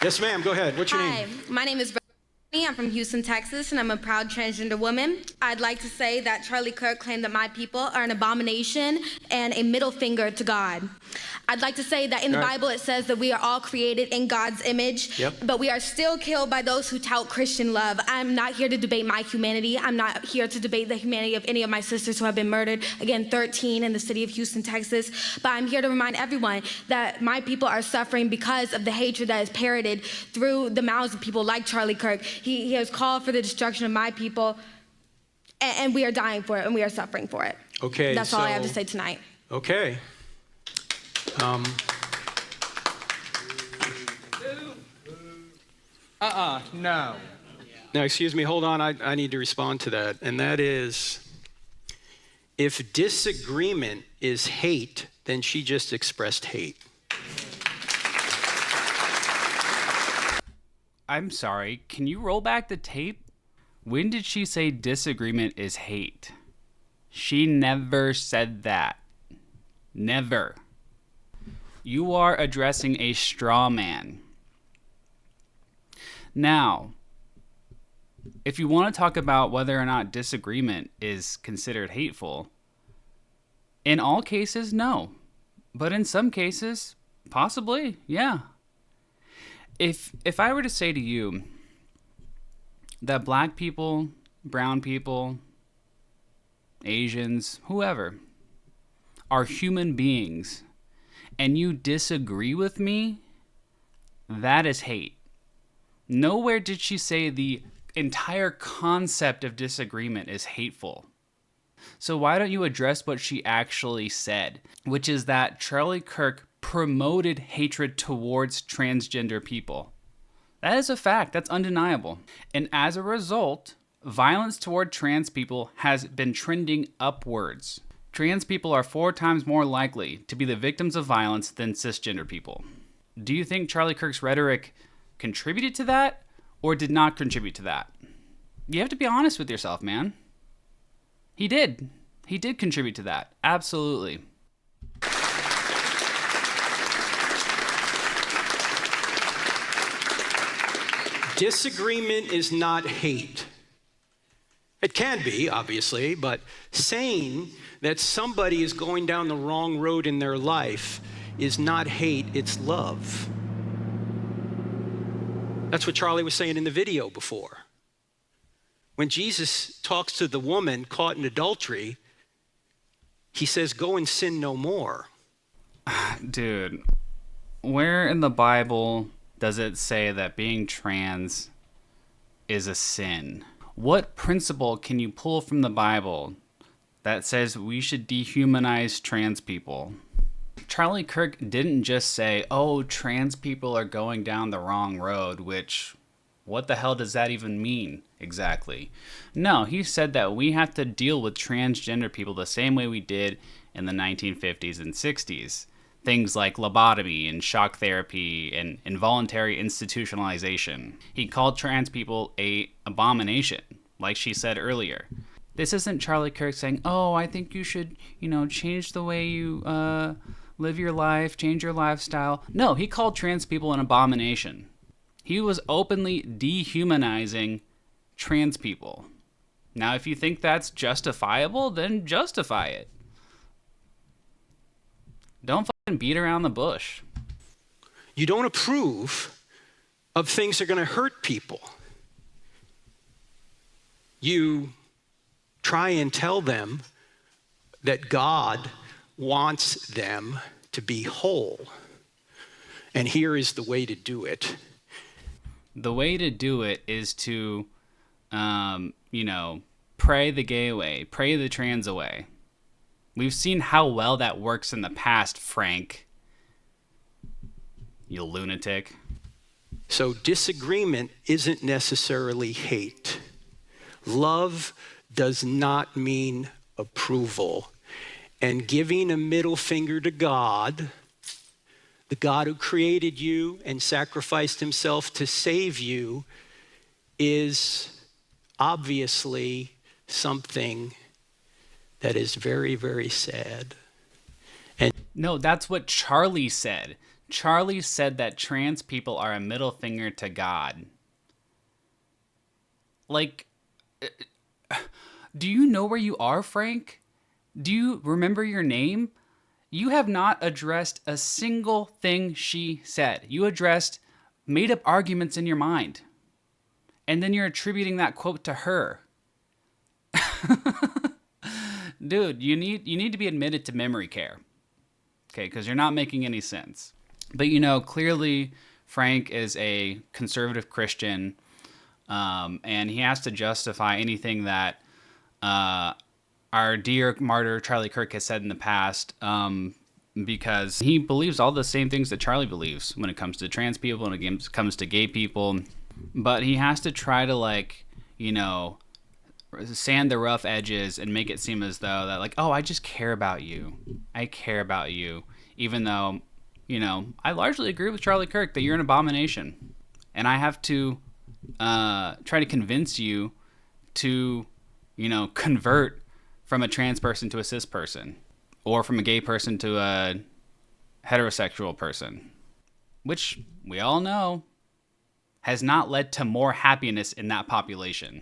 Yes, ma'am. Go ahead. What's your Hi, name? my name is Brittany. I'm from Houston, Texas, and I'm a proud transgender woman. I'd like to say that Charlie Kirk claimed that my people are an abomination and a middle finger to God. I'd like to say that in the Bible it says that we are all created in God's image, but we are still killed by those who tout Christian love. I'm not here to debate my humanity. I'm not here to debate the humanity of any of my sisters who have been murdered, again, 13 in the city of Houston, Texas. But I'm here to remind everyone that my people are suffering because of the hatred that is parroted through the mouths of people like Charlie Kirk. He has called for the destruction of my people, and we are dying for it, and we are suffering for it. Okay. That's all I have to say tonight. Okay. No. Now, excuse me, hold on. I need to respond to that. And that is, if disagreement is hate, then she just expressed hate. I'm sorry, can you roll back the tape? When did she say disagreement is hate? She never said that. Never. You are addressing a straw man. Now, if you want to talk about whether or not disagreement is considered hateful, in all cases, no. But in some cases, possibly, yeah. If I were to say to you that black people, brown people, Asians, whoever, are human beings, and you disagree with me, that is hate. Nowhere did she say the entire concept of disagreement is hateful. So why don't you address what she actually said, which is that Charlie Kirk promoted hatred towards transgender people. That is a fact. That's undeniable. And as a result, violence toward trans people has been trending upwards. Trans people are 4 times more likely to be the victims of violence than cisgender people. Do you think Charlie Kirk's rhetoric contributed to that or did not contribute to that? You have to be honest with yourself, man. He did. He did contribute to that. Absolutely. Disagreement is not hate. It can be, obviously, but saying that somebody is going down the wrong road in their life is not hate, it's love. That's what Charlie was saying in the video before. When Jesus talks to the woman caught in adultery, he says, go and sin no more. Dude, where in the Bible does it say that being trans is a sin? What principle can you pull from the Bible that says we should dehumanize trans people? Charlie Kirk didn't just say, oh, trans people are going down the wrong road, which, what the hell does that even mean exactly? No, he said that we have to deal with transgender people the same way we did in the 1950s and 60s. Things like lobotomy and shock therapy and involuntary institutionalization. He called trans people an abomination, like she said earlier. This isn't Charlie Kirk saying, oh, I think you should, change the way you live your life, change your lifestyle. No, he called trans people an abomination. He was openly dehumanizing trans people. Now, if you think that's justifiable, then justify it. Don't fucking beat around the bush. You don't approve of things that are going to hurt people. You try and tell them that God wants them to be whole. And here is the way to do it. The way to do it is to, pray the gay away, pray the trans away. We've seen how well that works in the past, Frank. You lunatic. So disagreement isn't necessarily hate. Love does not mean approval. And giving a middle finger to God, the God who created you and sacrificed himself to save you, is obviously something that is very, very sad. And no, that's what Charlie said. Charlie said that trans people are a middle finger to God. Like, do you know where you are, Frank? Do you remember your name? You have not addressed a single thing she said. You addressed made up arguments in your mind. And then you're attributing that quote to her. Dude, you need to be admitted to memory care. Okay, because you're not making any sense. But clearly Frank is a conservative Christian, and he has to justify anything that our dear martyr Charlie Kirk has said in the past, because he believes all the same things that Charlie believes when it comes to trans people and it comes to gay people. But he has to try to sand the rough edges and make it seem as though that I just care about you. I care about you. Even though, I largely agree with Charlie Kirk that you're an abomination. And I have to try to convince you to, convert from a trans person to a cis person, or from a gay person to a heterosexual person, which we all know has not led to more happiness in that population.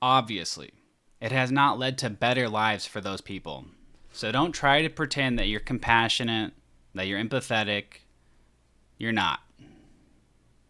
Obviously, it has not led to better lives for those people. So don't try to pretend that you're compassionate, that you're empathetic. You're not.